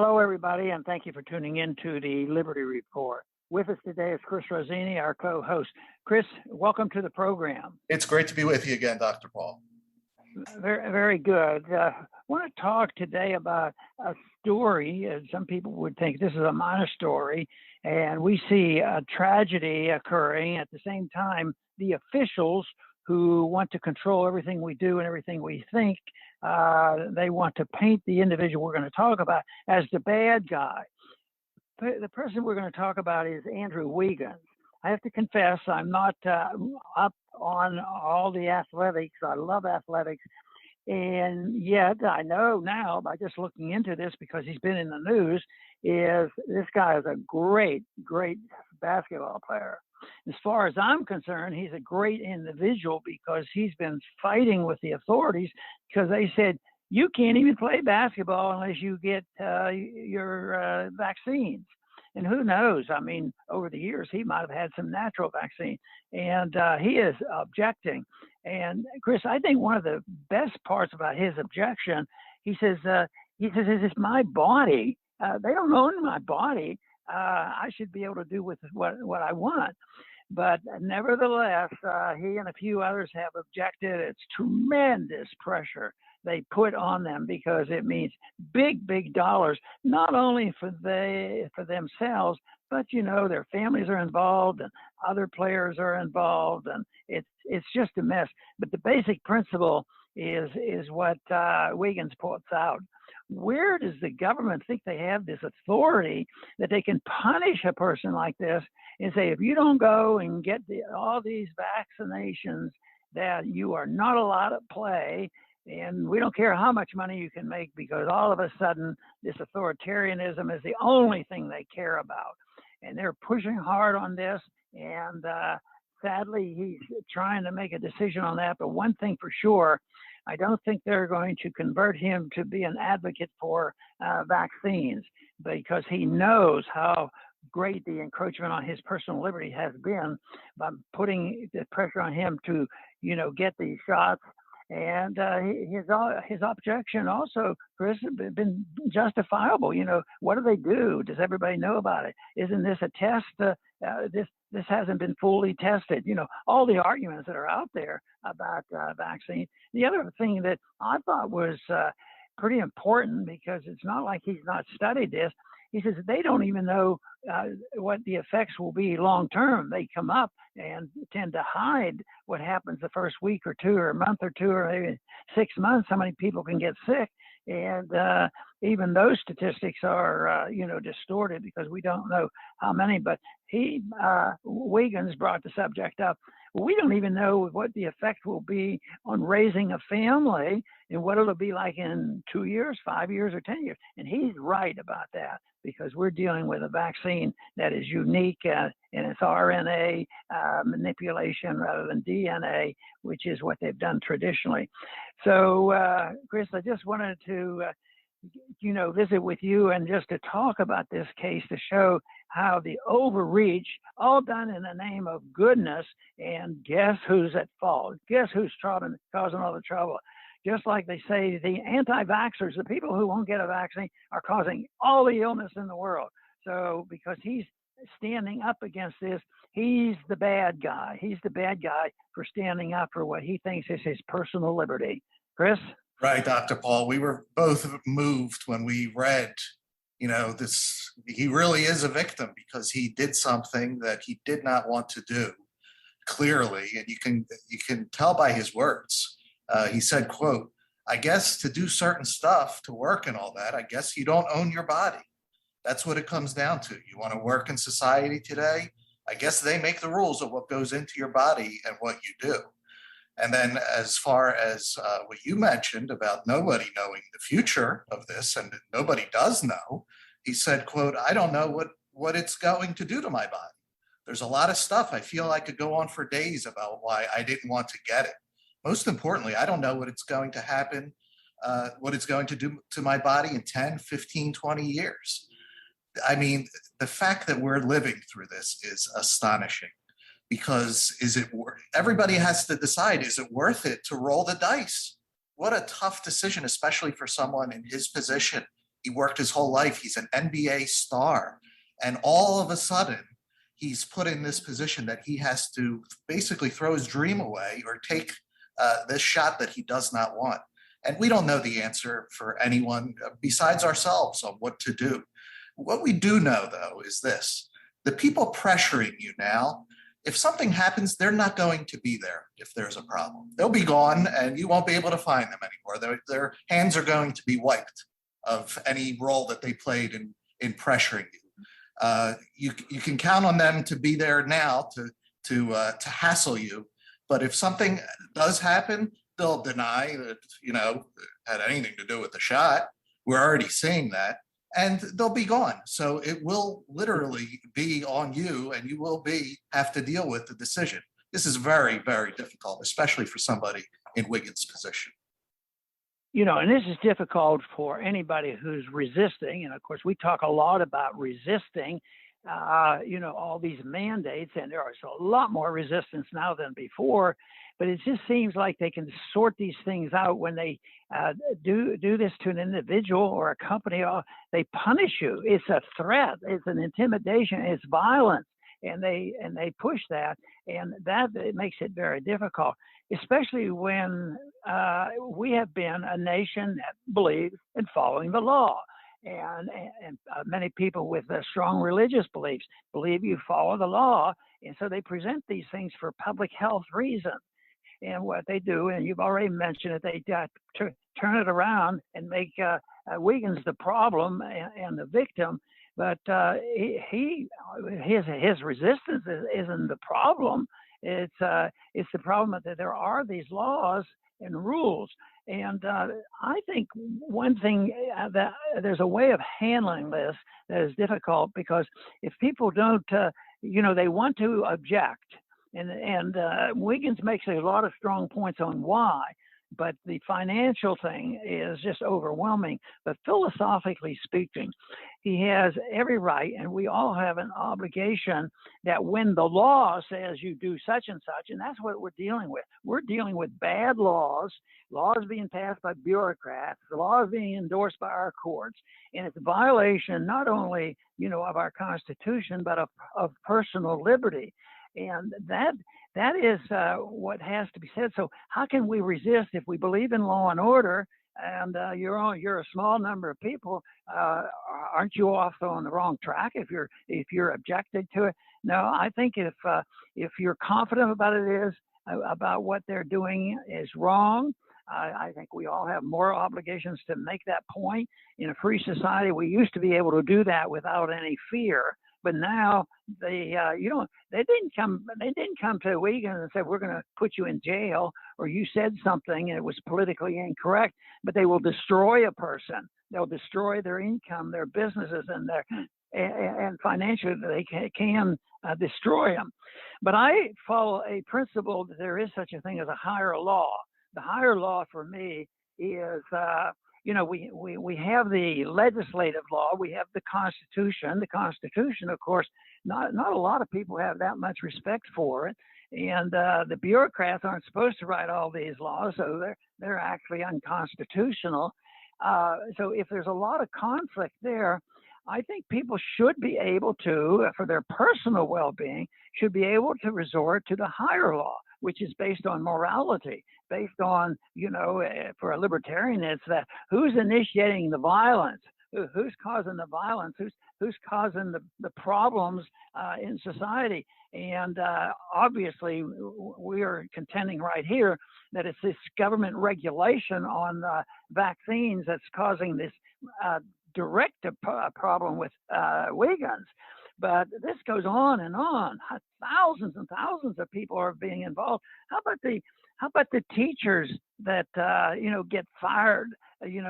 Hello, everybody, and thank you for tuning in to the Liberty Report. With us today is Chris Rossini, our co-host. Chris, welcome to the program. It's great to be with you again, Dr. Paul. Very, very good. I want to talk today about a story. Some people would think this is a minor story, and we see a tragedy occurring. At the same time, the officials who want to control everything we do and everything we think, they want to paint the individual we're going to talk about as the bad guy. The person we're going to talk about is Andrew Wiggins. I have to confess, I'm not up on all the athletics. I love athletics. And yet I know now by just looking into this, because he's been in the news, is this guy is a great, great basketball player. As far as I'm concerned, he's a great individual because he's been fighting with the authorities because they said, you can't even play basketball unless you get your vaccines. And who knows? I mean, over the years, he might have had some natural vaccine. And he is objecting. And Chris, I think one of the best parts about his objection, he says, it's my body. They don't own my body. I should be able to do with what I want. But nevertheless, he and a few others have objected. It's tremendous pressure they put on them because it means big, big dollars, not only for themselves, but, you know, their families are involved and other players are involved, and it's just a mess. But the basic principle is what Wiggins puts out. Where does the government think they have this authority that they can punish a person like this and say, if you don't go and get all these vaccinations, that you are not allowed to play, and we don't care how much money you can make, because all of a sudden this authoritarianism is the only thing they care about. And they're pushing hard on this, and sadly, he's trying to make a decision on that. But one thing for sure, I don't think they're going to convert him to be an advocate for vaccines, because he knows how great the encroachment on his personal liberty has been by putting the pressure on him to, you know, get these shots. And his objection also, Chris, has been justifiable. You know, what do they do? Does everybody know about it? Isn't this a test? This hasn't been fully tested. You know, all the arguments that are out there about vaccine. The other thing that I thought was pretty important, because it's not like he's not studied this. He says they don't even know what the effects will be long term. They come up and tend to hide what happens the first week or two, or a month or two, or maybe 6 months, how many people can get sick. And even those statistics are, distorted, because we don't know how many. But Wiggins brought the subject up. We don't even know what the effect will be on raising a family and what it'll be like in 2 years, 5 years, or 10 years. And he's right about that, because we're dealing with a vaccine that is unique in its RNA manipulation rather than DNA, which is what they've done traditionally. So, Chris, I just wanted to visit with you and just to talk about this case, to show how the overreach, all done in the name of goodness, and guess who's at fault? Guess who's causing all the trouble? Just like they say, the anti-vaxxers, the people who won't get a vaccine, are causing all the illness in the world. So because he's standing up against this, he's the bad guy. He's the bad guy for standing up for what he thinks is his personal liberty. Chris? Right, Dr. Paul. We were both moved when we read, this. He really is a victim because he did something that he did not want to do, clearly, and you can tell by his words. He said, quote, "I guess to do certain stuff, to work and all that, I guess you don't own your body. That's what it comes down to. You want to work in society today? I guess they make the rules of what goes into your body and what you do." And then as far as what you mentioned about nobody knowing the future of this, and nobody does know, he said, quote, "I don't know what it's going to do to my body. There's a lot of stuff. I feel I could go on for days about why I didn't want to get it. Most importantly, I don't know what it's going to happen, what it's going to do to my body in 10, 15, 20 years. I mean, the fact that we're living through this is astonishing, because everybody has to decide, is it worth it to roll the dice? What a tough decision, especially for someone in his position He worked his whole life. He's an NBA star. And all of a sudden, he's put in this position that he has to basically throw his dream away or take this shot that he does not want. And we don't know the answer for anyone besides ourselves on what to do. What we do know, though, is this: the people pressuring you now, if something happens, they're not going to be there if there's a problem. They'll be gone and you won't be able to find them anymore. Their hands are going to be wiped of any role that they played in pressuring you. You can count on them to be there now to hassle you. But if something does happen, they'll deny that, had anything to do with the shot. We're already seeing that. And they'll be gone. So it will literally be on you, and you will have to deal with the decision. This is very, very difficult, especially for somebody in Wiggins' position. And this is difficult for anybody who's resisting. And of course, we talk a lot about resisting, all these mandates, and there is a lot more resistance now than before. But it just seems like they can sort these things out when they do this to an individual or a company. They punish you. It's a threat. It's an intimidation. It's violence, and they push that, and that it makes it very difficult, especially when we have been a nation that believes in following the law. And many people with strong religious beliefs believe you follow the law, and so they present these things for public health reasons. And what they do, and you've already mentioned it, they turn it around and make Wiggins the problem and the victim. But his resistance isn't the problem. It's the problem that there are these laws and rules. And I think one thing that there's a way of handling this that is difficult, because if people don't, they want to object. And Wiggins makes a lot of strong points on why, but the financial thing is just overwhelming. But philosophically speaking, he has every right, and we all have an obligation that when the law says you do such and such, and that's what we're dealing with. We're dealing with bad laws being passed by bureaucrats, the laws being endorsed by our courts, and it's a violation not only, of our Constitution, but of personal liberty. And that is what has to be said. So how can we resist if we believe in law and order? And you're a small number of people. Aren't you off on the wrong track if you're objecting to it? No, I think if you're confident about what they're doing is wrong, I think we all have more obligations to make that point. In a free society, we used to be able to do that without any fear. But now they didn't come to Wiggins and say, we're going to put you in jail, or you said something and it was politically incorrect. But they will destroy a person. They'll destroy their income, their businesses, and financially they can destroy them. But I follow a principle that there is such a thing as a higher law. The higher law for me is we have the legislative law, we have the Constitution. The Constitution, of course, not a lot of people have that much respect for it, and the bureaucrats aren't supposed to write all these laws, so they're actually unconstitutional. So if there's a lot of conflict there, I think people should be able to, for their personal well-being, should be able to resort to the higher law, which is based on morality, based on, for a libertarian, it's that who's initiating the violence, who's causing the violence, who's causing the problems in society. And obviously, we are contending right here that it's this government regulation on vaccines that's causing this direct problem with Wiggins. But this goes on and on. Thousands and thousands of people are being involved. How about the teachers that get fired,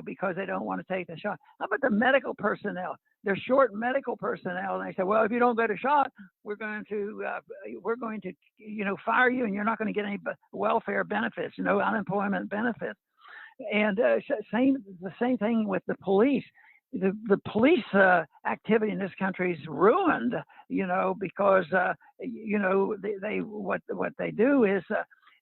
because they don't want to take the shot? How about the medical personnel? They're short medical personnel, and they say, well, if you don't get a shot, we're going to fire you, and you're not going to get any welfare benefits, unemployment benefits. And the same thing with the police. The police activity in this country is ruined, because what they do is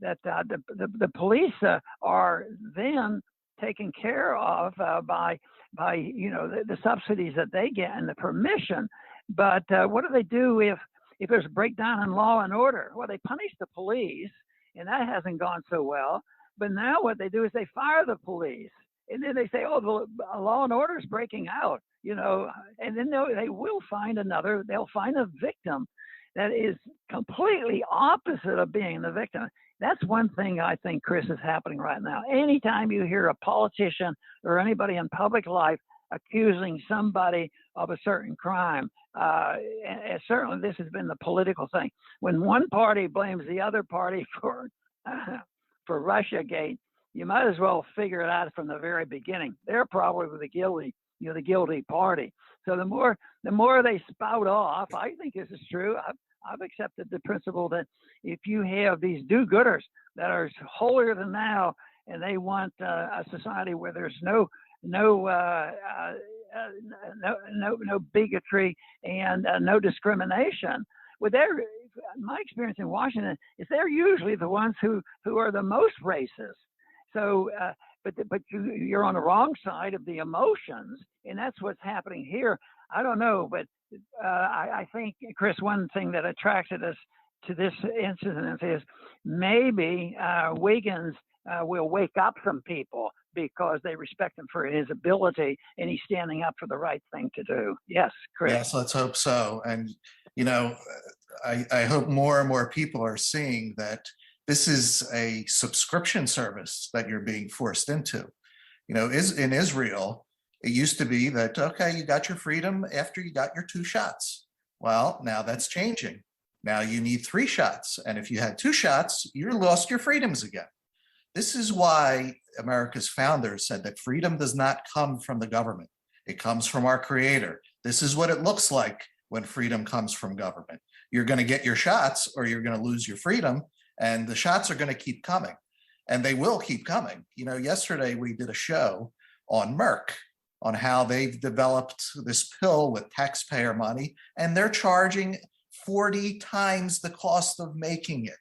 that the police are then taken care of by the subsidies that they get and the permission. But what do they do if there's a breakdown in law and order? Well, they punish the police, and that hasn't gone so well. But now what they do is they fire the police, and then they say, "Oh, the law and order is breaking out," and then they will find another. They'll find a victim that is completely opposite of being the victim. That's one thing I think, Chris, is happening right now. Anytime you hear a politician or anybody in public life accusing somebody of a certain crime, and certainly this has been the political thing. When one party blames the other party for Russiagate, you might as well figure it out from the very beginning. They're probably the guilty party. So the more they spout off, I think this is true. I've accepted the principle that if you have these do-gooders that are holier than thou, and they want a society where there's no bigotry and no discrimination. Well, my experience in Washington is they're usually the ones who are the most racist. So, but you're on the wrong side of the emotions, and that's what's happening here. I don't know, but I think, Chris, one thing that attracted us to this incident is maybe Wiggins will wake up some people because they respect him for his ability, and he's standing up for the right thing to do. Yes, Chris. Yes, let's hope so. And, I hope more and more people are seeing that this is a subscription service that you're being forced into. Is in Israel, it used to be that, okay, you got your freedom after you got your 2 shots. Well, now that's changing. Now you need 3 shots. And if you had 2 shots, you lost your freedoms again. This is why America's founders said that freedom does not come from the government. It comes from our creator. This is what it looks like when freedom comes from government. You're going to get your shots or you're going to lose your freedom, and the shots are going to keep coming, and they will keep coming. Yesterday we did a show on Merck, on how they've developed this pill with taxpayer money, and they're charging 40 times the cost of making it.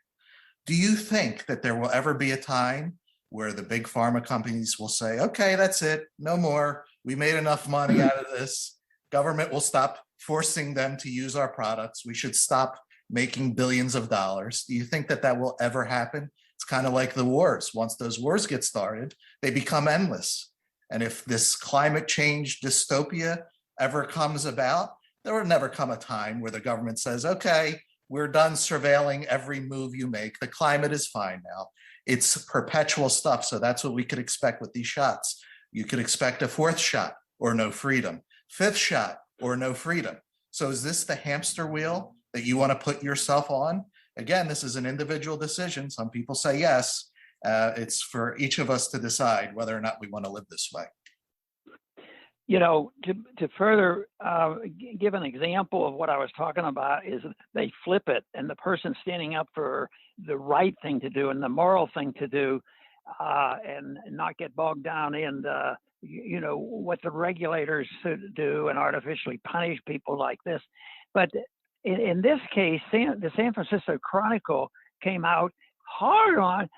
Do you think that there will ever be a time where the big pharma companies will say, okay, that's it, no more, we made enough money out of this, government will stop forcing them to use our products, we should stop making billions of dollars? Do you think that will ever happen? It's kind of like the wars. Once those wars get started, they become endless. And if this climate change dystopia ever comes about, there will never come a time where the government says, okay, we're done surveilling every move you make. The climate is fine now. It's perpetual stuff. So that's what we could expect with these shots. You could expect a 4th shot or no freedom, 5th shot or no freedom. So is this the hamster wheel that you want to put yourself on? Again, this is an individual decision. Some people say yes. It's for each of us to decide whether or not we want to live this way. To further give an example of what I was talking about is they flip it, and the person standing up for the right thing to do and the moral thing to do, and not get bogged down in what the regulators should do and artificially punish people like this. But in this case, the San Francisco Chronicle came out hard on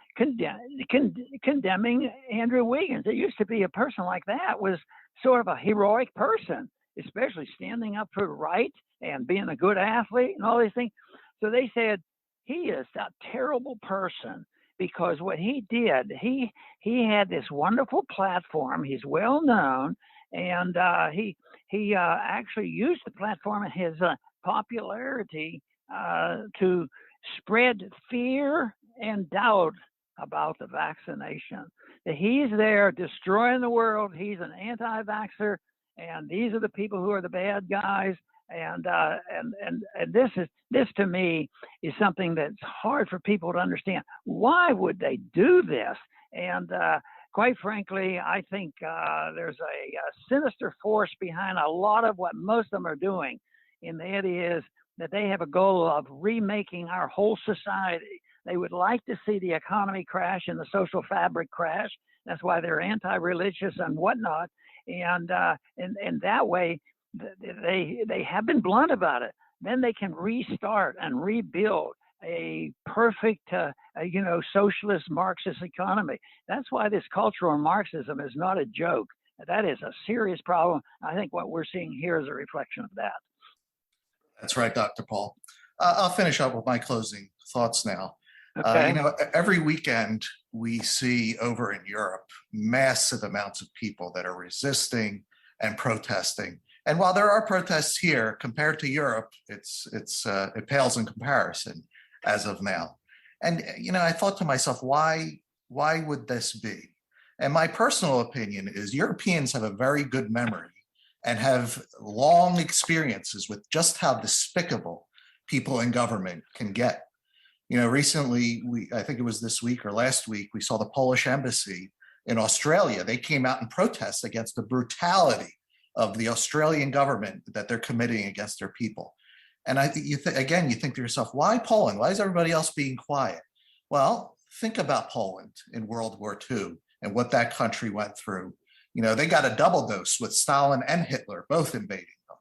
condemning Andrew Wiggins. It used to be a person like that was sort of a heroic person, especially standing up for the right and being a good athlete and all these things. So they said he is a terrible person because what he did, he had this wonderful platform. He's well known, and he actually used the platform and his popularity to spread fear and doubt about the vaccination. That he's there destroying the world. He's an anti-vaxxer, and these are the people who are the bad guys. And this to me is something that's hard for people to understand. Why would they do this? And quite frankly, I think there's a sinister force behind a lot of what most of them are doing, and that is that they have a goal of remaking our whole society. They would like to see the economy crash and the social fabric crash. That's why they're anti-religious and whatnot. And that way, they have been blunt about it. Then they can restart and rebuild. a perfect, socialist Marxist economy. That's why this cultural Marxism is not a joke. That is a serious problem. I think what we're seeing here is a reflection of that. That's right, Dr. Paul. I'll finish up with my closing thoughts now. Okay. Every weekend we see over in Europe massive amounts of people that are resisting and protesting. And while there are protests here, compared to Europe, it pales in comparison as of now. And I thought to myself, why would this be? And my personal opinion is Europeans have a very good memory and have long experiences with just how despicable people in government can get. Recently, I think it was this week or last week, we saw the Polish embassy in Australia. They came out in protest against the brutality of the Australian government that they're committing against their people. And I think you think to yourself, why Poland? Why is everybody else being quiet? Well, think about Poland in World War II and what that country went through. They got a double dose with Stalin and Hitler, both invading them.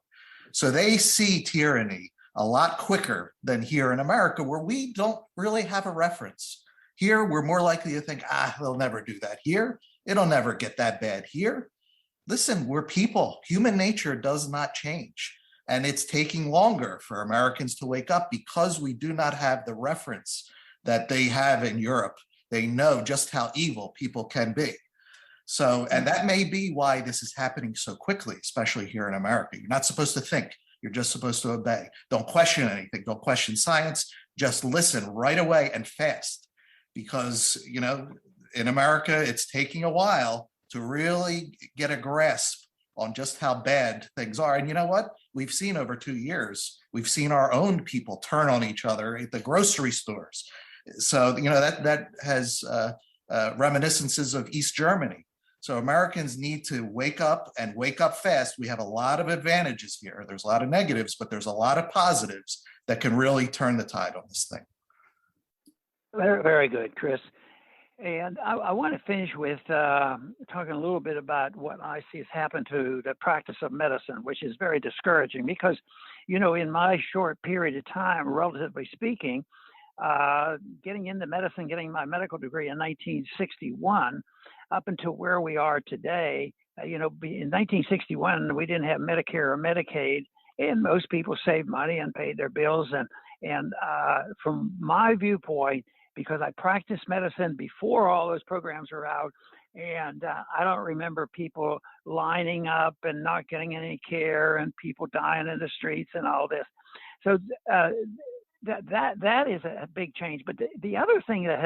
So they see tyranny a lot quicker than here in America, where we don't really have a reference. Here, we're more likely to think, they'll never do that here. It'll never get that bad here. Listen, we're people. Human nature does not change. And it's taking longer for Americans to wake up because we do not have the reference that they have in Europe. They know just how evil people can be. So, and that may be why this is happening so quickly, especially here in America. You're not supposed to think. You're just supposed to obey. Don't question anything. Don't question science. Just listen right away and fast. Because, in America, it's taking a while to really get a grasp on just how bad things are. And you know what? We've seen over 2 years, we've seen our own people turn on each other at the grocery stores. So, that has reminiscences of East Germany. So Americans need to wake up and wake up fast. We have a lot of advantages here. There's a lot of negatives, but there's a lot of positives that can really turn the tide on this thing. Very, very good, Chris. And I want to finish with talking a little bit about what I see has happened to the practice of medicine, which is very discouraging because, in my short period of time, relatively speaking, getting into medicine, getting my medical degree in 1961, up until where we are today, in 1961, we didn't have Medicare or Medicaid, and most people saved money and paid their bills. And from my viewpoint, because I practiced medicine before all those programs were out, and I don't remember people lining up and not getting any care and people dying in the streets and all this. So that is a big change. But the other thing that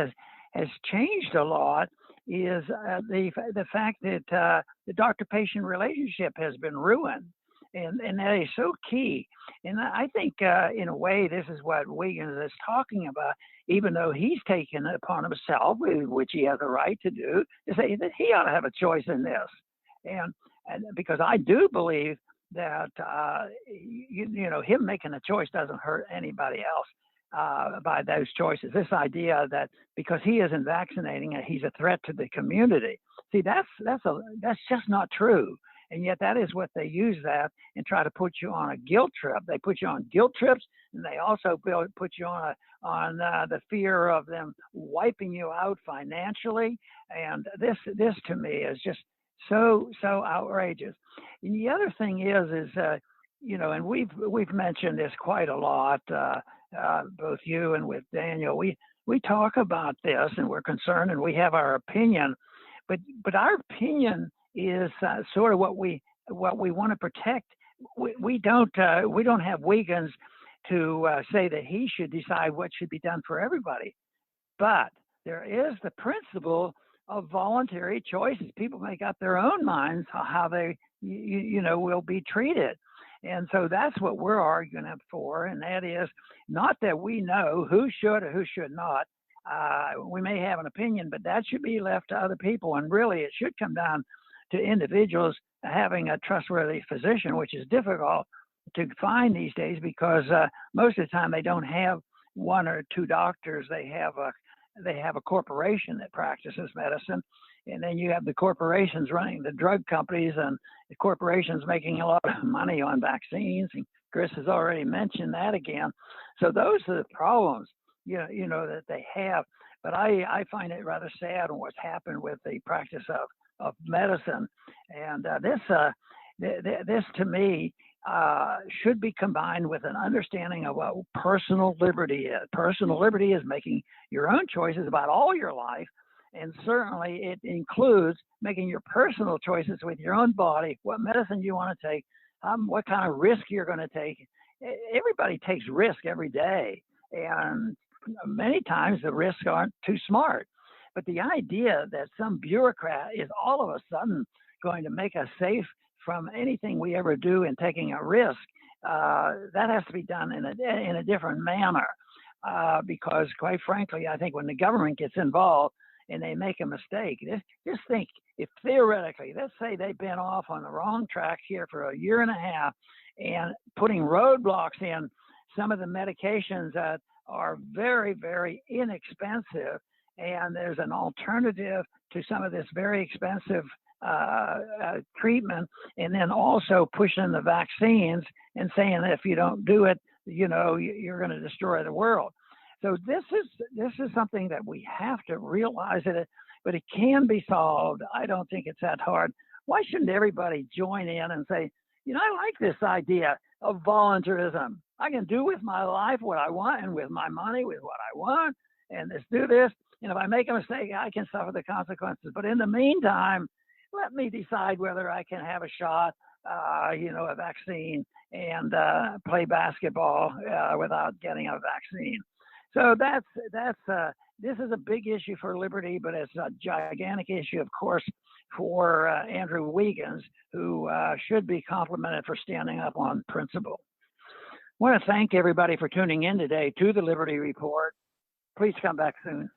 has changed a lot is the fact that the doctor-patient relationship has been ruined, and that is so key. And I think in a way this is what Wiggins is talking about, even though he's taken it upon himself, which he has a right to do, to say that he ought to have a choice in this. And because I do believe that him making a choice doesn't hurt anybody else. By those choices, this idea that because he isn't vaccinating, he's a threat to the community. See, that's just not true. And yet that is what they use that and try to put you on a guilt trip. They put you on guilt trips, and they also put you on the fear of them wiping you out financially. And this to me is just so outrageous. And the other thing is and we've mentioned this quite a lot. Both you and with Daniel, we talk about this and we're concerned and we have our opinion, but our opinion is sort of what we want to protect. We don't have Wiggins to say that he should decide what should be done for everybody, but there is the principle of voluntary choices. People make up their own minds how they will be treated. And so that's what we're arguing for, and that is not that we know who should or who should not. We may have an opinion, but that should be left to other people. And really, it should come down to individuals having a trustworthy physician, which is difficult to find these days because most of the time they don't have one or two doctors. They have a corporation that practices medicine. And then you have the corporations running the drug companies and the corporations making a lot of money on vaccines. And Chris has already mentioned that again. So those are the problems. that they have. But I find it rather sad on what's happened with the practice of medicine, and this to me should be combined with an understanding of what personal liberty is. Personal liberty is making your own choices about all your life, and certainly it includes making your personal choices with your own body, what medicine you want to take, what kind of risk you're going to take. Everybody takes risk every day, and many times the risks aren't too smart. But the idea that some bureaucrat is all of a sudden going to make us safe from anything we ever do in taking a risk, that has to be done in a different manner. Because quite frankly, I think when the government gets involved and they make a mistake, just think if theoretically, let's say they've been off on the wrong track here for a year and a half and putting roadblocks in some of the medications that are very, very inexpensive, and there's an alternative to some of this very expensive treatment, and then also pushing the vaccines and saying that if you don't do it, you're going to destroy the world. So this is something that we have to realize it, but it can be solved. I don't think it's that hard. Why shouldn't everybody join in and say, I like this idea of voluntarism. I can do with my life what I want, and with my money with what I want, and let's do this. And if I make a mistake, I can suffer the consequences. But in the meantime, let me decide whether I can have a shot, a vaccine, and play basketball without getting a vaccine. So this is a big issue for liberty, but it's a gigantic issue, of course, for Andrew Wiggins, who should be complimented for standing up on principle. I want to thank everybody for tuning in today to the Liberty Report. Please come back soon.